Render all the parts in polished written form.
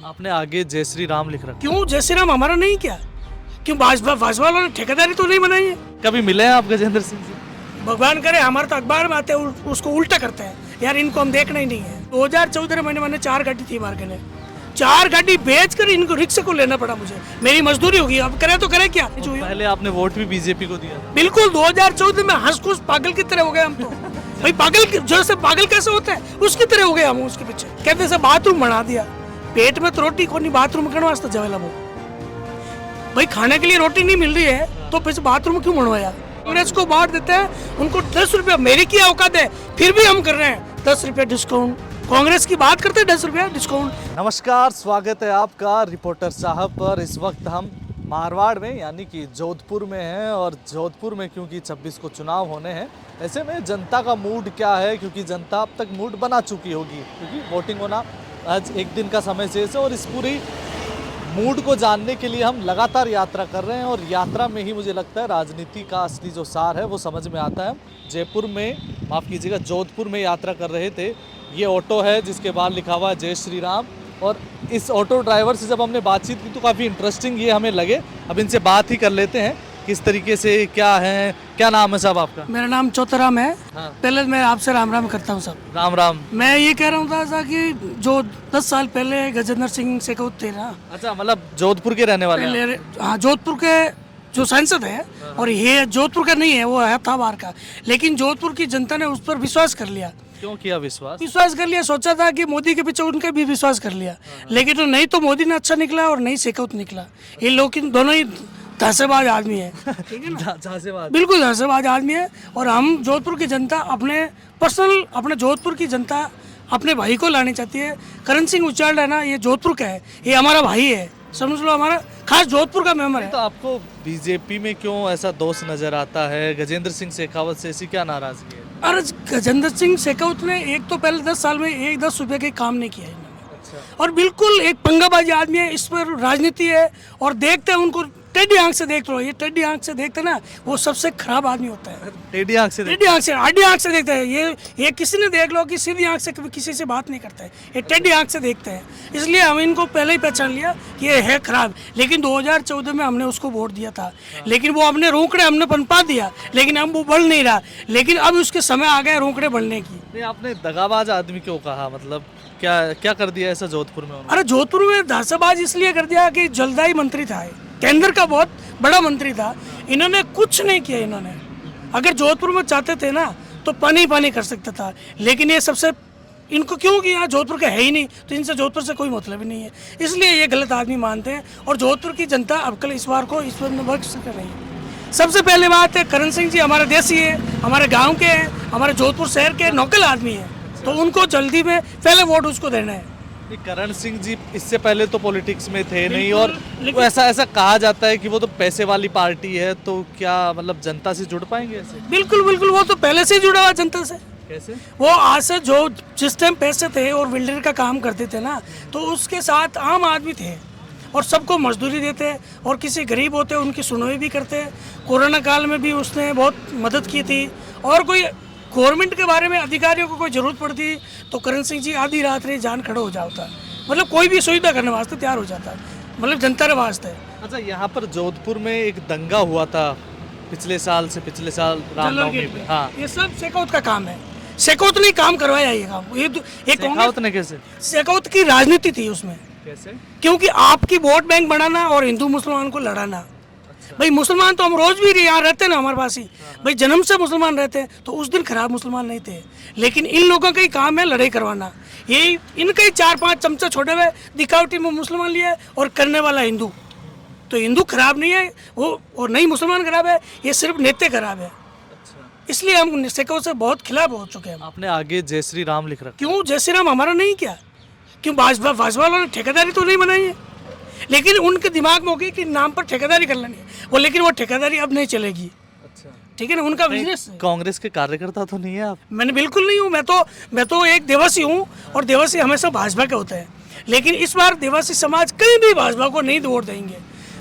आपने आगे जय श्री राम लिख रखा। क्यों जय श्री राम हमारा नहीं क्या? क्यों भाजपा वालों ने ठेकेदारी तो नहीं बनाई है? कभी मिले हैं आप गजेंद्र सिंह से? भगवान करे, हमारे तो अखबार में आते हैं उसको उल्टा करते हैं। यार इनको हम देखना ही नहीं है। 2014 में मैंने 4 गाड़ी थी मार्के ने, 4 गाड़ी बेच कर इनको रिक्शे को लेना पड़ा मुझे। मेरी मजदूरी होगी, अब करे तो करे क्या? पहले आपने वोट भी बीजेपी को दिया। बिल्कुल 2014 में हंस-खुश पागल की तरह हो गए हम तो। भाई पागल जैसे पागल कैसे होते हैं उसकी तरह हो गए हम उसके पीछे। कहते से बाथरूम बना दिया, पेट में तो रोटी को नहीं, बाथरूम करने वास्ते जवेला वो। भाई खाने के लिए रोटी नहीं मिल रही है तो फिर बाथरूम क्यों बनवाया? कांग्रेस को बांट देते हैं, उनको 10 रुपया, मेरी क्या औकात है, फिर भी हम कर रहे हैं 10 रुपया डिस्काउंट। कांग्रेस की बात करते हैं 10 रुपया डिस्काउंट। नमस्कार, स्वागत है आपका रिपोर्टर साहब पर। इस वक्त हम मारवाड़ में यानी कि जोधपुर में हैं और जोधपुर में क्योंकि 26 को चुनाव होने हैं, ऐसे में जनता का मूड क्या है, क्योंकि जनता अब तक मूड बना चुकी होगी क्योंकि वोटिंग होना आज एक दिन का समय शेष है। और इस पूरी मूड को जानने के लिए हम लगातार यात्रा कर रहे हैं और यात्रा में ही मुझे लगता है राजनीति का असली जो सार है वो समझ में आता है। जयपुर में, माफ़ कीजिएगा, जोधपुर में यात्रा कर रहे थे। ये ऑटो है जिसके बाद लिखा हुआ है जय श्री राम, और इस ऑटो ड्राइवर से जब हमने बातचीत की तो काफ़ी इंटरेस्टिंग ये हमें लगे। अब इनसे बात ही कर लेते हैं किस तरीके से क्या है। क्या नाम है साहब आपका? मेरा नाम चौथराम है। हाँ। पहले मैं आपसे राम राम करता हूँ सब। राम राम। मैं ये कह रहा था कि जो 10 साल पहले गजेंद्र सिंह शेखावत थे ना, अच्छा, मतलब जोधपुर के रहने वाले हैं? पहले हाँ, जोधपुर के जो सांसद है, और ये जोधपुर का नहीं है, वो है था बाहर का। लेकिन जोधपुर की जनता ने उस पर विश्वास कर लिया। क्यों किया विश्वास? विश्वास कर लिया, सोचा था कि मोदी के पीछे उनके भी विश्वास कर लिया। लेकिन तो नहीं तो मोदी ने अच्छा निकला और नहीं शेखावत निकला। ये लोग दोनों ही धसेबाज आदमी है, ठीक है ना? झांसेबाज, बिल्कुल धसेबाज आदमी है। और हम जोधपुर की जनता अपने जोधपुर की जनता अपने भाई को लानी चाहती है। करण सिंह उचाल है ना, ये जोधपुर का है, ये हमारा भाई है, समझ लो, हमारा खास जोधपुर का मेंबर है। तो आपको बीजेपी में क्यों ऐसा दोष नजर आता है? गजेंद्र सिंह शेखावत से ऐसी क्या नाराजगी है? अरे गजेंद्र सिंह शेखावत ने एक तो पहले 10 साल में 10 रुपये के काम नहीं किया है इन्होंने। अच्छा। और बिल्कुल एक पंगाबाजी आदमी है, इस पर राजनीति है। और देखते हैं उनको टेढ़ी आंख से देख लो, ये टेढ़ी आंख से देखते ना, वो सबसे खराब आदमी होता है। टेढ़ी आंख से टेढ़ी आंख से, आड़ी आंख से देखते हैं। ये किसी ने देख लो कि सीधी आंख से कभी किसी से बात नहीं करता है, ये टेढ़ी आंख से देखते हैं। इसलिए हम इनको पहले ही पहचान लिया कि ये है खराब। लेकिन 2014 में हमने उसको वोट दिया था, लेकिन वो अपने रोकड़े हमने पनपा दिया, लेकिन अब वो बढ़ नहीं रहा। लेकिन अब उसके समय आ गया रोकड़े बढ़ने की। नहीं, आपने दगाबाज आदमी क्यों कहा? मतलब क्या कर दिया ऐसा जोधपुर में उन्होंने? अरे जोधपुर में धसाबाज इसलिए कर दिया कि जलदाई मंत्री था, केंद्र का बहुत बड़ा मंत्री था। इन्होंने कुछ नहीं किया। इन्होंने अगर जोधपुर में चाहते थे ना तो पानी पानी कर सकता था। लेकिन ये सबसे इनको क्यों कि यहाँ जोधपुर का है ही नहीं, तो इनसे जोधपुर से कोई मतलब ही नहीं है। इसलिए ये गलत आदमी मानते हैं। और जोधपुर की जनता अब कल इस बार को ईश्वर में बख्श कर रही है। सबसे पहले बात है, करण सिंह जी हमारे देसी है, हमारे गाँव के हैं, हमारे जोधपुर शहर के नौकल आदमी हैं, तो उनको जल्दी में पहले वोट उसको देना है। करण सिंह जी इससे पहले तो पॉलिटिक्स में थे नहीं, और ऐसा कहा जाता है कि वो तो पैसे वाली पार्टी है, तो क्या मतलब जनता से जुड़ पाएंगे ऐसे? बिल्कुल बिल्कुल, वो तो पहले से ही जुड़ा हुआ जनता से। कैसे? वो आज से जो जिस टाइम पैसे थे और बिल्डर का काम करते थे ना, तो उसके साथ आम आदमी थे और सबको मजदूरी देते, और किसी गरीब होते उनकी सुनवाई भी करते। कोरोना काल में भी उसने बहुत मदद की थी। और कोई गवर्नमेंट के बारे में अधिकारियों को कोई जरूरत पड़ती तो करण सिंह जी आधी रात रे जान खड़ा हो जाता, मतलब कोई भी सुविधा करने वास्ते तैयार हो जाता, मतलब जनता के वास्ते। अच्छा, यहाँ पर जोधपुर में एक दंगा हुआ था पिछले साल रामनवमी पे। हाँ, ये सब शेखावत का काम है। शेखावत ने काम करवाया ये काम। ये शेखावत ने कैसे? शेखावत की राजनीति थी उसमें। कैसे? क्योंकि आपकी वोट बैंक बनाना और हिंदू मुसलमान को लड़ाना। भाई मुसलमान तो हम रोज भी यहाँ रहते हैं ना, हमारे पास ही भाई जन्म से मुसलमान रहते हैं, तो उस दिन खराब मुसलमान नहीं थे। लेकिन इन लोगों का ही काम है लड़ाई करवाना। ये इनके ही 4-5 चमचे छोड़े हुए दिखावटी में मुसलमान लिया और करने वाला हिंदू। तो हिंदू खराब नहीं है वो, और नहीं मुसलमान खराब है, ये सिर्फ नेता खराब है। इसलिए हम शेखावत से बहुत खिलाफ हो चुके हैं। आपने आगे जय श्री राम लिख रखा। क्यों जय श्री राम हमारा नहीं क्या? क्यों भाजपा वालों ने ठेकेदारी तो नहीं बनाई है? लेकिन उनके दिमाग में हो गई कि नाम पर ठेकेदारी कर लेनी है वो, लेकिन वो ठेकेदारी अब नहीं चलेगी। अच्छा, ठीक है ना, उनका बिजनेस। कांग्रेस के कार्यकर्ता तो नहीं है आप? मैंने बिल्कुल नहीं हूँ। मैं तो एक देवासी हूँ, और देवासी हमेशा भाजपा के होते हैं। लेकिन इस बार देवासी समाज कहीं भी भाजपा को नहीं वोट देंगे।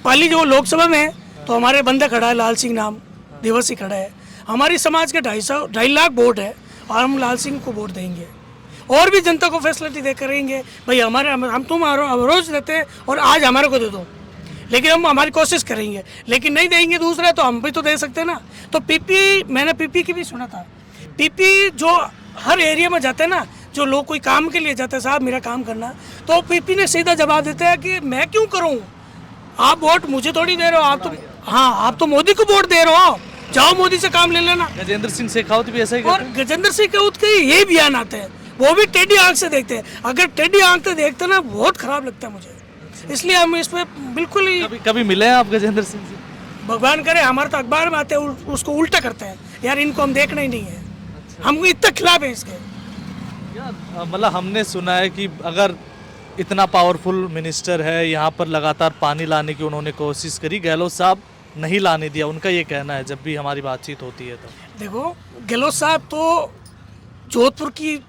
पहली जो लोकसभा में तो हमारे बंदा खड़ा है, लाल सिंह नाम देवासी खड़ा है। हमारी समाज के 2.5 लाख वोट है और हम लाल सिंह को वोट देंगे। और भी जनता को फैसिलिटी दे करेंगे भाई, हमारे हम तुम रोज देते हैं और आज हमारे को दे दो, लेकिन हम हमारी कोशिश करेंगे, लेकिन नहीं देंगे दूसरा तो हम भी तो दे सकते हैं ना। तो पीपी, मैंने पीपी की भी सुना था, पीपी जो हर एरिया में जाते हैं ना, जो लोग कोई काम के लिए जाते हैं, साहब मेरा काम करना, तो पीपी ने सीधा जवाब देते हैं कि मैं क्यों करूं, आप वोट मुझे थोड़ी दे रहे हो, आप तो हाँ आप तो मोदी को वोट दे रहे हो, जाओ मोदी से काम ले लेना। गजेंद्र सिंह शेखावत भी ऐसा ही और गजेंद्र सिंह शेखावत के ये बयान आते हैं, वो भी टेढ़ी आंख से देखते हैं, अगर टेढ़ी आंख से देखते ना बहुत खराब लगता है मुझे, इसलिए हम इस पे बिल्कुल ही कभी मिले हैं आप गजेंद्र सिंह से? भगवान करे हमारे तो अखबार में आते हैं उसको उल्टा करते हैं, यार इनको हम देखना ही नहीं है, हम इतना खिलाफ है इसके। मतलब हमने सुना है कि अगर इतना पावरफुल मिनिस्टर है, यहाँ पर लगातार पानी लाने की उन्होंने कोशिश करी, गहलोत साहब नहीं लाने दिया, उनका ये कहना है जब भी हमारी बातचीत होती है तो। देखो गहलोत साहब तो जोधपुर की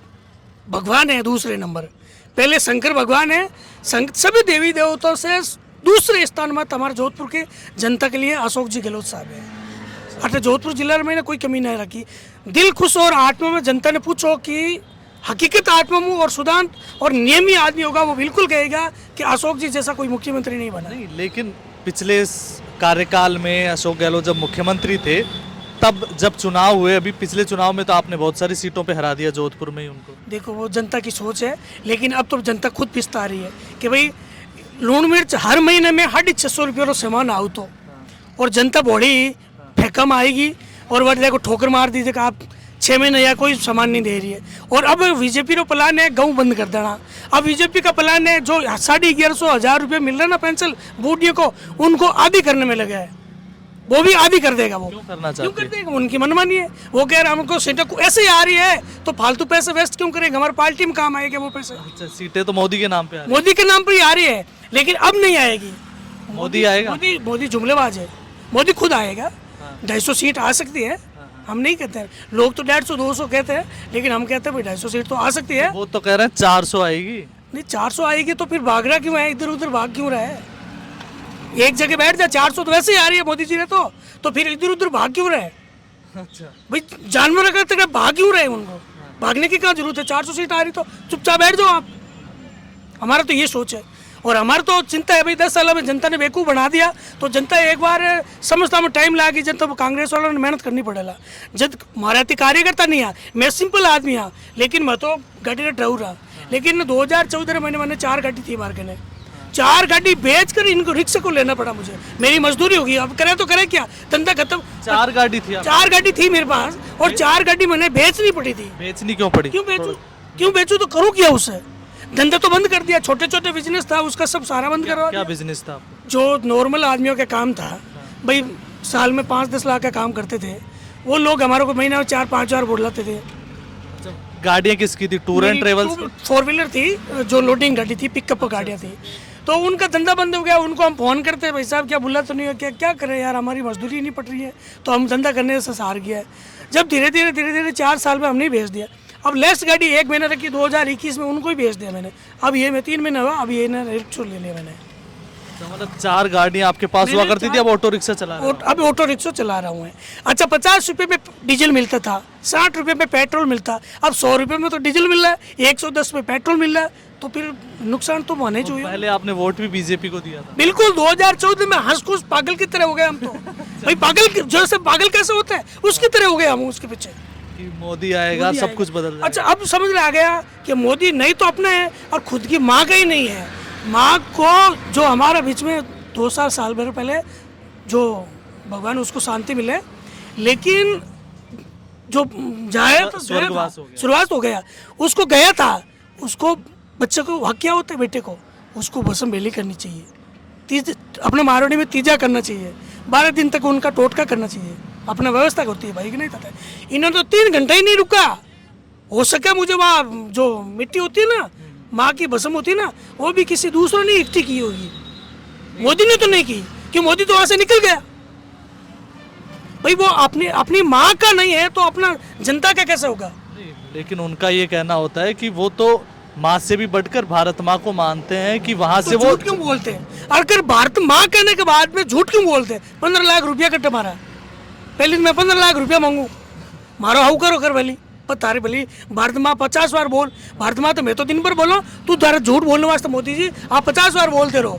भगवान है, दूसरे नंबर, पहले शंकर भगवान है, सभी देवी देवताओं से दूसरे स्थान में हमारे जोधपुर के जनता के लिए अशोक जी गहलोत साहब है। अर्थात जोधपुर जिला में कोई कमी नहीं रखी, दिल खुश और आत्मा में जनता ने पूछो कि हकीकत आत्मा में और सुदान और नियमी आदमी होगा, वो बिल्कुल कहेगा कि अशोक जी जैसा कोई मुख्यमंत्री नहीं बना। नहीं, लेकिन पिछले कार्यकाल में अशोक गहलोत जब मुख्यमंत्री थे, तब जब चुनाव हुए, अभी पिछले चुनाव में तो आपने बहुत सारी सीटों पे हरा दिया जोधपुर में ही उनको। देखो वो जनता की सोच है, लेकिन अब तो जनता खुद पिसता रही है कि भाई लूण मिर्च हर महीने में 650 रुपये रो सामान आओ तो, और जनता बड़ी फेकम आएगी और वह देखो ठोकर मार दी कि आप 6 महीने या कोई सामान नहीं दे रही है। और अब बीजेपी का प्लान है गेहूँ बंद कर देना, अब बीजेपी का प्लान है जो 1150 रुपये मिल रहा है ना पेंशन बूढ़ियों को, उनको आधी करने में लगा है, वो भी आधी कर देगा। वो क्यों करना क्यों चाहते कर देगा, उनकी मनमानी है, वो कह रहे हैं हमको सीटें ऐसे ही आ रही है तो फालतू पैसे वेस्ट क्यों करेंगे, हमारी पार्टी में काम आएगा वो पैसे। अच्छा, सीटें तो मोदी के नाम पे आ रही मोदी के नाम पर ही आ रही है, लेकिन अब नहीं आएगी। है। मोदी आएगा? मोदी जुमलेबाज है, मोदी खुद आएगा, 250 सीट आ सकती है, हम नहीं कहते हैं, लोग तो 150-200 कहते हैं, लेकिन हम कहते हैं भाई 250 सीट तो आ सकती है। वो तो कह रहे हैं 400 आएगी। नहीं 400 आएगी तो फिर भाग रहा क्यों है, इधर उधर भाग क्यों रहा है, एक जगह बैठ जा, 400 तो वैसे ही आ रही है मोदी जी ने, तो फिर इधर उधर भाग क्यों रहे। अच्छा, भाई जानवर अगर तक भाग क्यों रहे, उनको भागने की क्या जरूरत है, 400 सीट आ रही तो चुपचाप बैठ जाओ आप। हमारा तो ये सोच है, और हमारा तो चिंता है भाई 10 साल में जनता ने बेवकूफ़ बना दिया, तो जनता एक बार समझता में टाइम लगी, जनता को कांग्रेस वालों ने मेहनत करनी पड़ेगा। जब हमारे कार्यकर्ता नहीं है, मैं सिंपल आदमी हाँ, लेकिन मैं तो गाड़ी ड्राइवर रहा, लेकिन 2014 में मैंने 4 गाड़ी थी मार्के ने, 4 गाड़ी बेच कर इनको रिक्शे को लेना पड़ा मुझे, मेरी मजदूरी होगी, अब करे तो करे क्या, धंधा खत्म। 4 गाड़ी थी आप? 4 गाड़ी थी मेरे पास, और 4 गाड़ी मैंने बेचनी पड़ी थी। बेचनी क्यों पड़ी? क्यों बेचूं तो करूँ क्या उससे, धंधा तो बंद कर दिया, छोटे छोटे बिजनेस था उसका सब सारा बंद करवा दिया। क्या बिजनेस था आपका? जो नॉर्मल आदमियों का काम था भाई, साल में 5-10 लाख का काम करते थे, वो लोग हमारे को महीने में 4-5 हज़ार बोलाते थे। गाड़ियाँ किसकी थी? Tour and travels? 4 व्हीलर थी, जो लोडिंग गाड़ी थी, पिकअप गाड़ियाँ थी, तो उनका धंधा बंद हो गया। उनको हम फ़ोन करते हैं, भाई साहब क्या बुला तो नहीं है, क्या करें यार, हमारी मजदूरी नहीं पड़ रही है, तो हम धंधा करने से हार गया है। जब धीरे धीरे 4 साल में हमने भेज दिया, अब लेस गाड़ी 1 महीना रखी 2021 में, उनको ही भेज दिया मैंने, अब ये मैं 3 महीना हुआ, अब ये ना रिक्शा ले लिया मैंने। तो मतलब 4 गाड़ियाँ आपके पास हुआ करती थी, अब ऑटो रिक्शा चला रहे हो? अब ऑटो रिक्शा चला रहा हूँ। अच्छा 50 रुपये में डीजल मिलता था, 60 रुपये में पेट्रोल मिलता, अब 100 रुपये में तो डीजल मिल रहा है, 110 में पेट्रोल मिल रहा है, तो फिर नुकसान तो होने चाहिए। पहले आपने वोट भी बीजेपी को दिया था? बिल्कुल, 2014 में हंस खुश पागल की तरह हो गए हम तो भाई, पागल जैसे पागल कैसे होते हैं उसकी तरह हो गए हम उसके पीछे कि मोदी आएगा सब कुछ बदल जाएगा। अच्छा अब समझ में आ गया कि मोदी नहीं तो अपना है और खुद की माँ का ही नहीं है। माँ को जो हमारा बीच में 2 साल भर पहले जो भगवान उसको शांति मिले, लेकिन जो जाया तो शुरुआत हो गया, उसको गया था, उसको बच्चे को हक क्या होता है, बेटे को उसको भस्म बेली करनी चाहिए, अपने मारवाड़ी में तीजा करना चाहिए, 12 दिन तक उनका टोटका करना चाहिए, अपना व्यवस्था होती है भाई कि नहीं पता। इन्होंने तो 3 घंटा ही नहीं रुका, हो सके मुझे वहाँ जो मिट्टी होती है ना, माँ की भस्म होती है ना, वो भी किसी दूसरों ने इकट्ठी की होगी, मोदी ने तो नहीं की, कि मोदी तो वहाँ से निकल गया भाई, वो अपनी माँ का नहीं है तो अपना जनता का कैसे होगा। लेकिन उनका ये कहना होता है कि वो तो माँ से भी बढ़कर भारत माँ को मानते हैं, कि वहाँ से वो झूठ क्यों बोलते हैं, अगर भारत माँ कहने के बाद में झूठ क्यों बोलते हैं। 15 लाख रुपया कट्टे मारा, पहले मैं 15 लाख रुपया मांगू, मारो हाउ करो कर पहले, पता रे भली भारत माँ 50 बार बोल, भारत माँ तो मैं तो दिन भर बोलो, तू तारा झूठ बोलने वास्ते मोदी जी आप 50 बार बोलते रहो,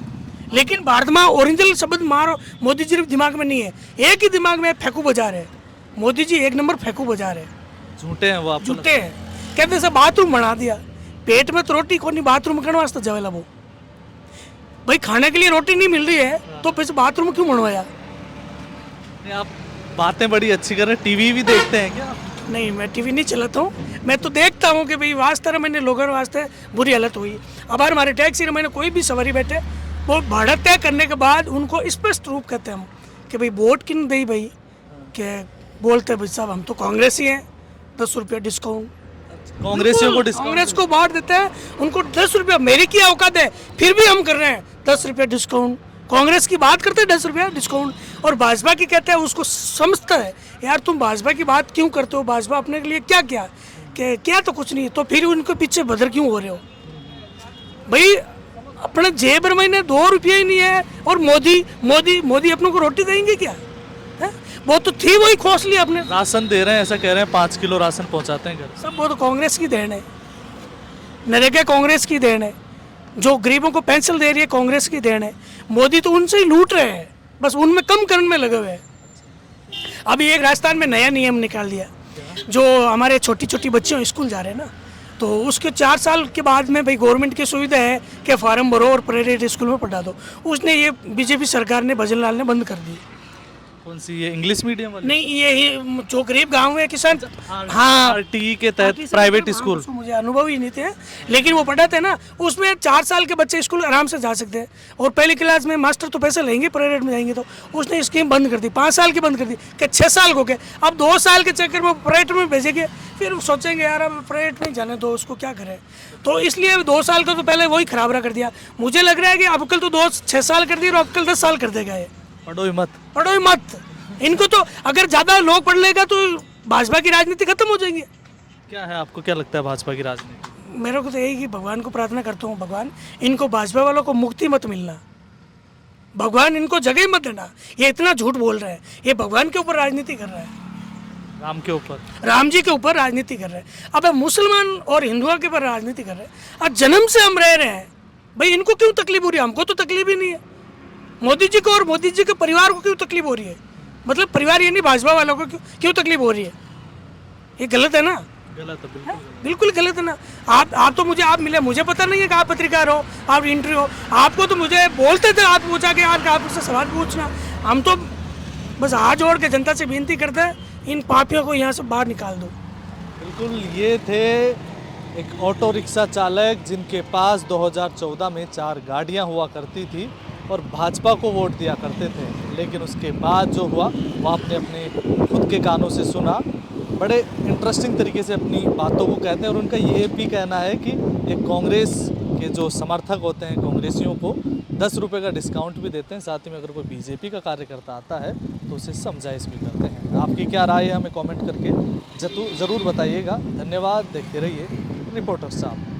लेकिन भारत माँ ओरिजिनल शब्द मारो मोदी जी के दिमाग में नहीं है, एक ही दिमाग में फेंकू बाजार है। मोदी जी एक नंबर फेंकू बाजार है, झूठे हैं वो, आप झूठे हैं। कहते से बाथरूम बना दिया, पेट में तो रोटी को नहीं, बाथरूम करने वास्ते जावेला वो। भाई खाने के लिए रोटी नहीं मिल रही है तो फिर बाथरूम क्यों बनवाया? आप बातें बड़ी अच्छी कर रहे हैं, टीवी भी देखते हैं क्या आप? नहीं, मैं टीवी नहीं चलाता हूँ, मैं तो देखता हूँ कि भाई वास्ते मैंने लोगों वास्ते बुरी हालत हुई। अब हमारे टैक्सी में मैंने कोई भी सवारी बैठे, वो भाड़ा तय करने के बाद उनको स्पष्ट रूप कहते हैं हम कि भाई वोट किन दई भाई, कि बोलते भाई साहब हम तो कांग्रेस ही हैं, 10 रुपया डिस्काउंट। कांग्रेसियों को डिस्काउंट, कांग्रेस को बांट देते हैं, उनको 10 रुपया, मेरी क्या औकात है, फिर भी हम कर रहे हैं 10 रुपया डिस्काउंट। कांग्रेस की बात करते हैं 10 रुपया डिस्काउंट, और भाजपा की कहते हैं, उसको समझता है यार तुम भाजपा की बात क्यों करते हो, भाजपा अपने के लिए क्या क्या कि क्या तो कुछ नहीं, तो फिर उनके पीछे बदर क्यों हो रहे हो भाई? अपने जेब में 2 रुपये ही नहीं है, और मोदी मोदी मोदी अपनों को रोटी देंगे क्या है? वो तो थी वही खोस लिया अपने। राशन दे रहे हैं, ऐसा कह रहे हैं 5 किलो राशन पहुंचाते हैं घर। सब वो तो कांग्रेस की देन है, नरेगा कांग्रेस की देन है, जो गरीबों को पेंशन दे रही है कांग्रेस की देन है। मोदी तो उनसे ही लूट रहे हैं, बस उनमें कम करने में लगे हुए हैं। अभी एक राजस्थान में नया नियम निकाल दिया, जो हमारे छोटी छोटी बच्चियों स्कूल जा रहे हैं ना, तो उसके 4 साल के बाद में भाई गवर्नमेंट की सुविधा है कि फार्म भरो और प्राइवेट स्कूल में पढ़ा दो। उसने ये बीजेपी सरकार ने, भजन लाल ने बंद कर दी। कौन सी, ये इंग्लिश मीडियम वाली? नहीं, ये जो गरीब गांव है किसान, हाँ आरटीई के तहत प्राइवेट स्कूल, मुझे अनुभव ही नहीं थे, लेकिन वो पढ़ाते ना, उसमें 4 साल के बच्चे स्कूल आराम से जा सकते हैं, और पहली क्लास में मास्टर तो पैसे लेंगे प्राइवेट में जाएंगे, तो उसने स्कीम बंद कर दी, 5 साल की बंद कर दी कि 6 साल हो गए। अब 2 साल के चक्कर में प्राइवेट में भेजेंगे, फिर सोचेंगे यार अब प्राइवेट में जाने दो, उसको क्या करें, तो इसलिए 2 साल का तो पहले वही खराब कर दिया। मुझे लग रहा है कि अब कल तो 6 साल कर दिए, और अब कल 10 साल कर देगा ये। पढ़ो ही मत, पढ़ो ही मत, इनको तो अगर ज़्यादा लोग पढ़ लेगा तो भाजपा की राजनीति खत्म हो जाएगी। क्या है, आपको क्या लगता है भाजपा की राजनीति? मेरे को तो यही कि भगवान को प्रार्थना करता हूँ, भगवान इनको भाजपा वालों को मुक्ति मत मिलना, भगवान इनको जगह ही मत देना। ये इतना झूठ बोल रहे हैं, ये भगवान के ऊपर राजनीति कर रहा है, राम के ऊपर, राम जी के ऊपर राजनीति कर रहे हैं। अब मुसलमान और हिंदुओं के ऊपर राजनीति कर रहे हैं। अब जन्म से हम रह रहे हैं भाई, इनको क्यों तकलीफ हो रही है? हमको तो तकलीफ ही नहीं है। मोदी जी को और मोदी जी के परिवार को क्यों तकलीफ हो रही है? मतलब परिवार ये नहीं, भाजपा वालों को क्यों तकलीफ हो रही है? ये गलत है ना, गलत है, बिल्कुल बिल्कुल गलत है ना। आप तो मुझे, आप मिले, मुझे पता नहीं है कि आप पत्रकार हो, आप इंटरव्यू हो, आपको तो मुझे बोलते थे, आप पूछा कि आप मुझसे सवाल पूछना। हम तो बस हाथ जोड़ के जनता से विनती करते हैं, इन पापियों को यहाँ से बाहर निकाल दो। बिल्कुल। ये थे एक ऑटो रिक्शा चालक जिनके पास 2014 में 4 गाड़ियाँ हुआ करती थी और भाजपा को वोट दिया करते थे, लेकिन उसके बाद जो हुआ वो आपने अपने खुद के कानों से सुना। बड़े इंटरेस्टिंग तरीके से अपनी बातों को कहते हैं, और उनका ये भी कहना है कि ये कांग्रेस के जो समर्थक होते हैं, कांग्रेसियों को 10 रुपये का डिस्काउंट भी देते हैं, साथ ही में अगर कोई बीजेपी का कार्यकर्ता आता है तो उसे समझाइश भी करते हैं। आपकी क्या राय है, हमें कमेंट करके ज़रूर बताइएगा। धन्यवाद, देखते रहिए रिपोर्टर साहब।